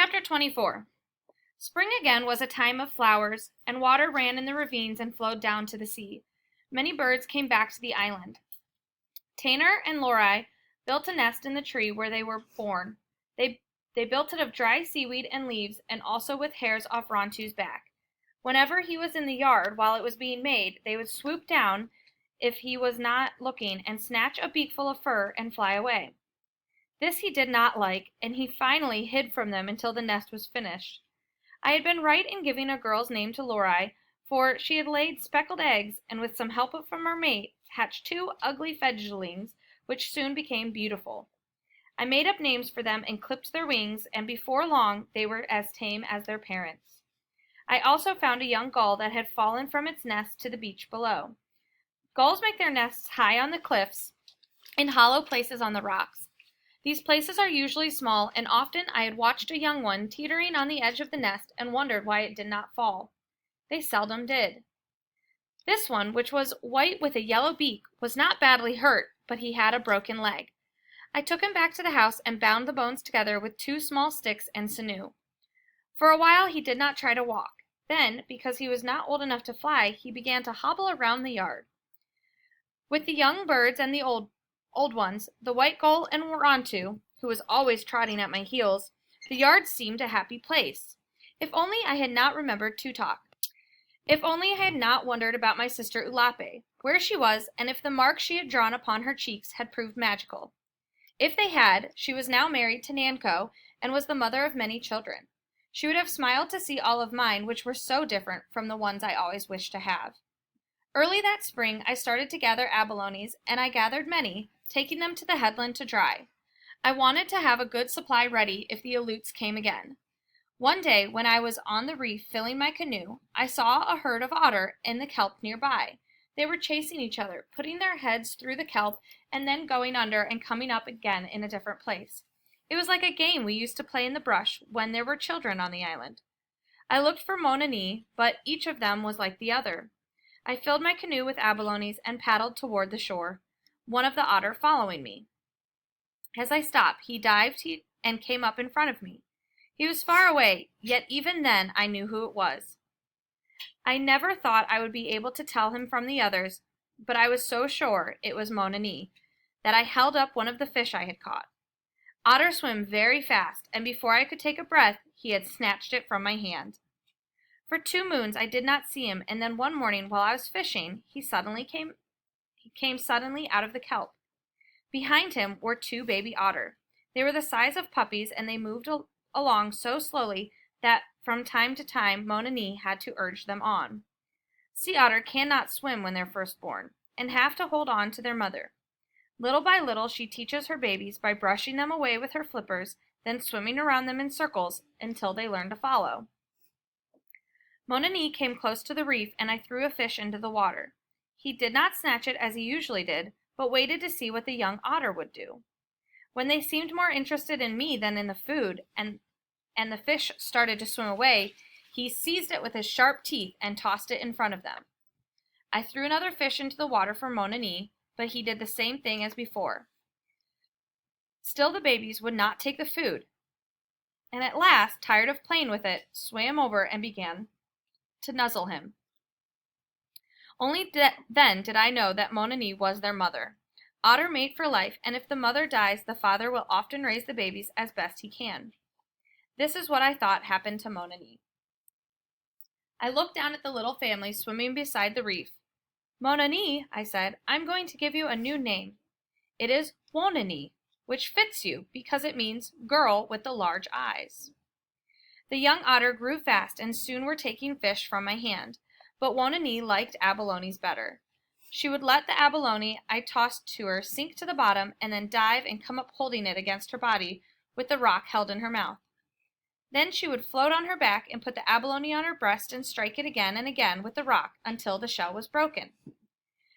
Chapter 24. Spring again was a time of flowers, and water ran in the ravines and flowed down to the sea. Many birds came back to the island. Tanner and Lorei built a nest in the tree where they were born. They built it of dry seaweed and leaves, and also with hairs off Rontu's back. Whenever he was in the yard while it was being made, they would swoop down if he was not looking and snatch a beakful of fur and fly away. This he did not like, and he finally hid from them until the nest was finished. I had been right in giving a girl's name to Lorei, for she had laid speckled eggs, and with some help from her mate, hatched 2 ugly fledglings, which soon became beautiful. I made up names for them and clipped their wings, and before long they were as tame as their parents. I also found a young gull that had fallen from its nest to the beach below. Gulls make their nests high on the cliffs, in hollow places on the rocks. These places are usually small, and often I had watched a young one teetering on the edge of the nest and wondered why it did not fall. They seldom did. This one, which was white with a yellow beak, was not badly hurt, but he had a broken leg. I took him back to the house and bound the bones together with 2 small sticks and sinew. For a while he did not try to walk. Then, because he was not old enough to fly, he began to hobble around the yard. With the young birds and the old ones, the white gull and Rontu, who was always trotting at my heels, the yard seemed a happy place. If only I had not remembered to talk. If only I had not wondered about my sister Ulape, where she was, and if the marks she had drawn upon her cheeks had proved magical. If they had, she was now married to Nanko, and was the mother of many children. She would have smiled to see all of mine, which were so different from the ones I always wished to have. Early that spring I started to gather abalones, and I gathered many, taking them to the headland to dry. I wanted to have a good supply ready if the Aleuts came again. One day, when I was on the reef filling my canoe, I saw a herd of otter in the kelp nearby. They were chasing each other, putting their heads through the kelp, and then going under and coming up again in a different place. It was like a game we used to play in the brush when there were children on the island. I looked for Monani, but each of them was like the other. I filled my canoe with abalones and paddled toward the shore, one of the otter following me. As I stopped, he dived and came up in front of me. He was far away, yet even then I knew who it was. I never thought I would be able to tell him from the others, but I was so sure it was Monani that I held up one of the fish I had caught. Otters swim very fast, and before I could take a breath, he had snatched it from my hand. For 2 moons I did not see him, and then one morning while I was fishing, he came suddenly out of the kelp. Behind him were 2 baby otter. They were the size of puppies, and they moved along so slowly that from time to time Monani had to urge them on. Sea otter cannot swim when they're first born, and have to hold on to their mother. Little by little she teaches her babies by brushing them away with her flippers, then swimming around them in circles until they learn to follow. Monani came close to the reef, and I threw a fish into the water. He did not snatch it as he usually did, but waited to see what the young otter would do. When they seemed more interested in me than in the food, and the fish started to swim away, he seized it with his sharp teeth and tossed it in front of them. I threw another fish into the water for Monani, but he did the same thing as before. Still the babies would not take the food, and at last, tired of playing with it, swam over and began to nuzzle him. Only then did I know that Monani was their mother. Otter mate for life, and if the mother dies, the father will often raise the babies as best he can. This is what I thought happened to Monani. I looked down at the little family swimming beside the reef. Monani, I said, I'm going to give you a new name. It is Wonani, which fits you because it means girl with the large eyes. The young otter grew fast and soon were taking fish from my hand, but Wonani liked abalones better. She would let the abalone I tossed to her sink to the bottom and then dive and come up holding it against her body with the rock held in her mouth. Then she would float on her back and put the abalone on her breast and strike it again and again with the rock until the shell was broken.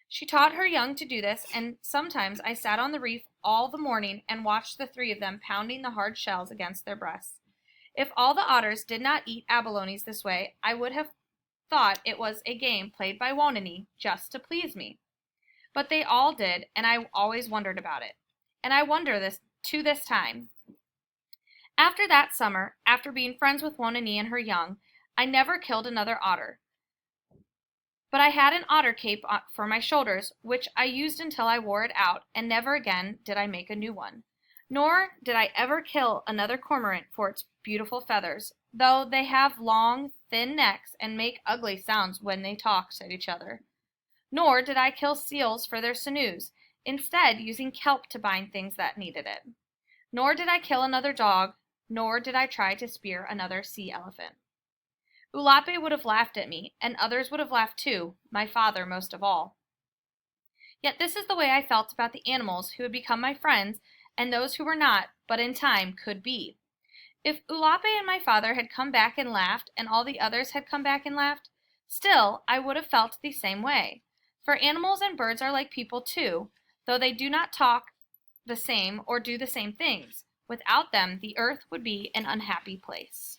She taught her young to do this, and sometimes I sat on the reef all the morning and watched the 3 of them pounding the hard shells against their breasts. If all the otters did not eat abalones this way, I would have thought it was a game played by Wonani just to please me. But they all did, and I always wondered about it. And I wonder this to this time. After that summer, after being friends with Wanani and her young, I never killed another otter. But I had an otter cape for my shoulders, which I used until I wore it out, and never again did I make a new one. Nor did I ever kill another cormorant for its beautiful feathers, though they have long, thin necks and make ugly sounds when they talk to each other. Nor did I kill seals for their sinews, instead using kelp to bind things that needed it. Nor did I kill another dog, nor did I try to spear another sea elephant. Ulape would have laughed at me, and others would have laughed too, my father most of all. Yet this is the way I felt about the animals who had become my friends, and those who were not, but in time could be. If Ulape and my father had come back and laughed, and all the others had come back and laughed, still I would have felt the same way. For animals and birds are like people too, though they do not talk the same or do the same things. Without them, the earth would be an unhappy place.